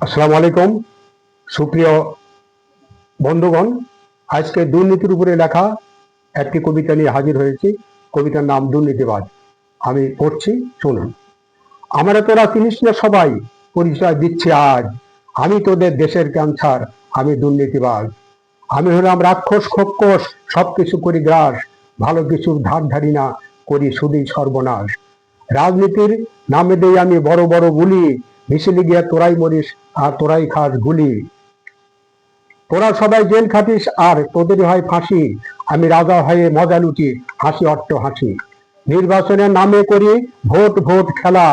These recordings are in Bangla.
আসসালামু আলাইকুম সুপ্রিয় বন্ধুগণ। আজকে দুর্নীতির উপরে লেখা একটি কবিতা নিয়ে হাজির হয়েছি। কবিতার নাম দুর্নীতিবাজ। আমি পড়ছি, শুনুন। আমরা তোরা চিনিস না সবাই, পরিচয় দিচ্ছি আজ। আমি তোদের দেশের ক্যান্সার, আমি দুর্নীতিবাজ। আমি হলাম রাক্ষস খোক্কস, সবকিছু করি গ্রাস। ভালো কিছুর ধার ধারি না, করি শুধুই সর্বনাশ। রাজনীতির নামে দেই আমি বড় বড় বুলি, মিছিলে গিয়া তোরাই মরিস আর তোরাই খাস গুলি। তোরা সবাই জেল খাটিস আর তোদেরই হয় ফাঁসি। আমি রাজা হয়ে মজা লুটি, হাসি অট্ট হাসি। নির্বাচনের নামে করি ভোট ভোট খেলা,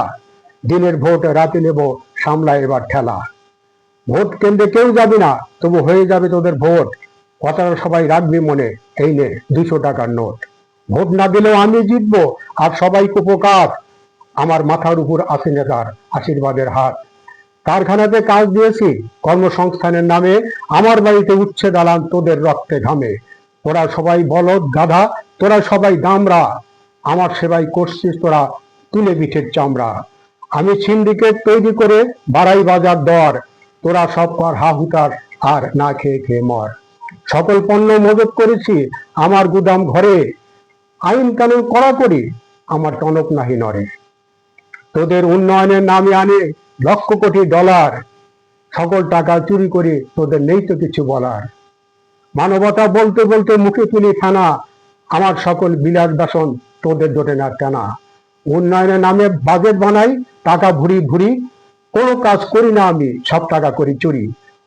দিনের ভোট রাতে নেব, সামলা এবার ঠেলা। ভোট কেন্দ্রে কেউ যাবি না, তবু হয়ে যাবে তোদের ভোট। কথাটা সবাই রাখবি মনে, এই নে 200 টাকার নোট। ভোট না দিলেও আমি জিতবো, আর সবাইকে উপকার। আমার মাথার উপর আছে নেতার আশীর্বাদের হাত। কারখানাতে কাজ দিয়েছি কর্মসংস্থানের নামে, আমার বাড়িতে উচ্ছে দালান তোদের রক্তে ঘামে। তোরা সবাই বলদ গাধা, তোরা সবাই দামরা, আমার সেবাই করছিস তোরা তুলে পিঠের চামড়া। আমি সিন্ডিকেট তৈরি করে বাড়াই বাজার দর, তোরা সব কর হা হুতার আর না খেয়ে খেয়ে মর। সকল পণ্য মজুত করেছি আমার গুদাম ঘরে, আইন কানুন কড়া করি, আমার টনক নাহি নড়ে। তোদের উন্নয়নের নামে আনে লক্ষ কোটি ডলার, সকল টাকা চুরি করে তোদের নেই তো কিছু বলার। মানবতা বলতে বলতে মুখে তুলি ফেনা, আমার সকল বিলাস বাসন তোদের জোটে না টানা। উন্নয়নের নামে বাজেট বানাই টাকা ভুরি ভুরি, কোনো কাজ করি না আমি, সব টাকা করি চুরি।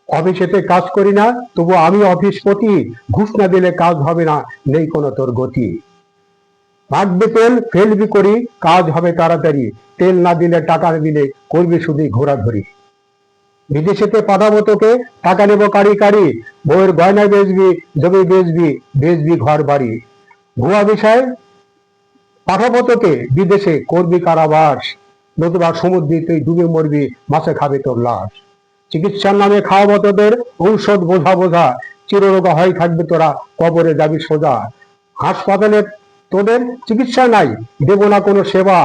অফিসেতে কাজ করি না, তবু আমি অফিসপতি, ঘুষ না দিলে কাজ হবে না, নেই কোনো তোর গতি। লাগবে তেল ফেলবি করি, কাজ হবে তাড়াতাড়ি, তেল না দিলে টাকা দিলে করবি শুধুই ঘোরাঘুরি। বিদেশেতে পাঠাবো তোকে, টাকা নেব কারি কারি, বউয়ের গয়না বেচবি, জমি বেচবি, বেচবি ঘর বাড়ি। ভুয়া বিষয় পাঠাবো তোকে বিদেশে, করবি কারাবাস, নতুবা সমুদ্রে তুই ডুবে মরবি, মাছে খাবে তোর লাশ। চিকিৎসার নামে খাওয়াবো তোদের ঔষধ বোঝা বোঝা, চিররোগা হয়ে থাকবে তোরা, কবরে যাবি সোজা। হাসপাতালে তোদের চিকিৎসা নাই, দেব না কোনো সেবা,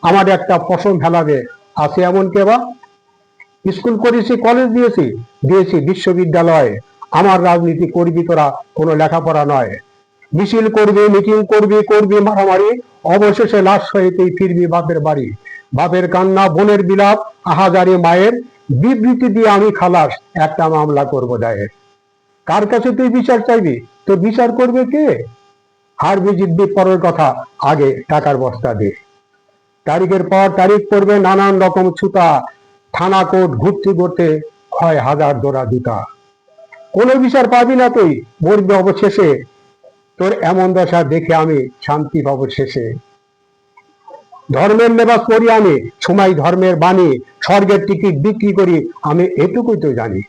আমার একটা পশম ফেলাবে, আছে এমন কেবা। স্কুল করেছি, কলেজ দিয়েছি, দিয়েছি বিশ্ববিদ্যালয়, আমার রাজনীতি করবি তোরা, কোনো লেখাপড়া নয়। মিছিল করবি, মিটিং করবি, করবি মারামারি, অবশেষে লাশ হয়ে তুই ফিরবি বাপের বাড়ি। বাপের কান্না, বোনের বিলাপ, আহাজারি মায়ের, বিবৃতি দিয়ে আমি খালাস, একটা মামলা করবো দায়ের। কার কাছে তুই বিচার চাইবি, তোর বিচার করবে কে? হারবি জিতবি পরের কথা, আগে টাকার বস্তা দে। তারিখের পর তারিখ পড়বে নানান রকম ছুতা, থানা কোর্ট ঘুরতে ঘুরতে হয় হাজার জোড়া জুতা। কোনো বিচার পাবি না তুই, মরবি অবশেষে, তোর এমন দশা দেখে আমি শান্তি পাবো শেষে। ধর্মের লেবাস পরি আমি, সময় ধর্মের বাণী, স্বর্গের টিকিট বিক্রি করি, আমি এটুকুই তো জানি।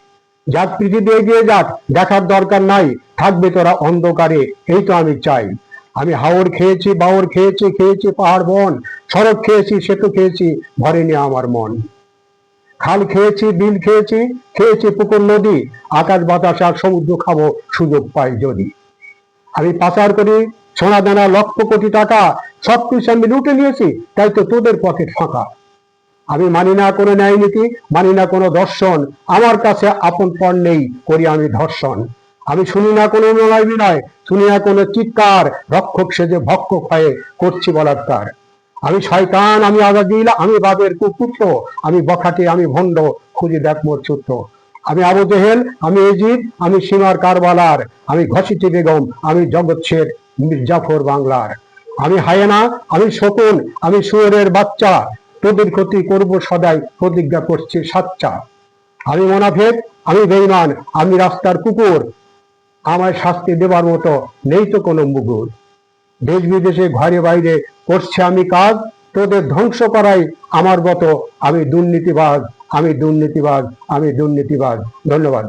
যাক পৃথিবী এগিয়ে যাক, দেখার দরকার নাই, থাকবে তোরা অন্ধকারে, এই তো আমি চাই। আমি হাওর খেয়েছি, বাওর খেয়েছি, খেয়েছি পাহাড় বন, সড়ক খেয়েছি, সেতু খেয়েছি, ভরেনি আমার মন। খাল খেয়েছি, বিল খেয়েছি, খেয়েছি পুকুর নদী, আকাশ বাতাস আর সমুদ্র খাবো সুযোগ পাই যদি। আমি পাচার করি সোনা দানা লক্ষ কোটি টাকা, সবকিছু আমি লুটে নিয়েছি, তাই তো তোদের পকেট ফাঁকা। আমি মানি না কোনো ন্যায় নীতি, মানি না কোনো দর্শন, আমার কাছে আপন পণ নেই, করি আমি ধর্ষণ। আমি শুনি না কোনো নয় বিনয়, শুনি না কোনো চিৎকার, রক্ষক সেজে ভক্ষক হয়ে করছি বলাৎকার। আমি শয়তান, আমি আজাদিল, আমি বাবের কুপুত্র, আমি বখাটে, আমি ভণ্ড, খুঁজে দেখ মোর সূত্র। আমি আবু জেহেল, আমি এজিদ, আমি সীমার কারবালার, আমি ঘসিটি বেগম, আমি জগৎ শের মির্জাফর বাংলার। আমি হায়েনা, আমি শকুন, আমি শুয়োরের বাচ্চা, তোদের ক্ষতি করব সদাই, প্রতিজ্ঞা করছি সাচ্চা। আমি মোনাফেক, আমি বেঈমান, আমি রাস্তার কুকুর, আমায় শাস্তি দেবার মতো নেই তো কোনো মুগুর। দেশ বিদেশে ঘরে বাইরে করছে আমি কাজ, তোদের ধ্বংস করাই আমার মতো, আমি দুর্নীতিবাজ, আমি দুর্নীতিবাজ, আমি দুর্নীতিবাজ। ধন্যবাদ।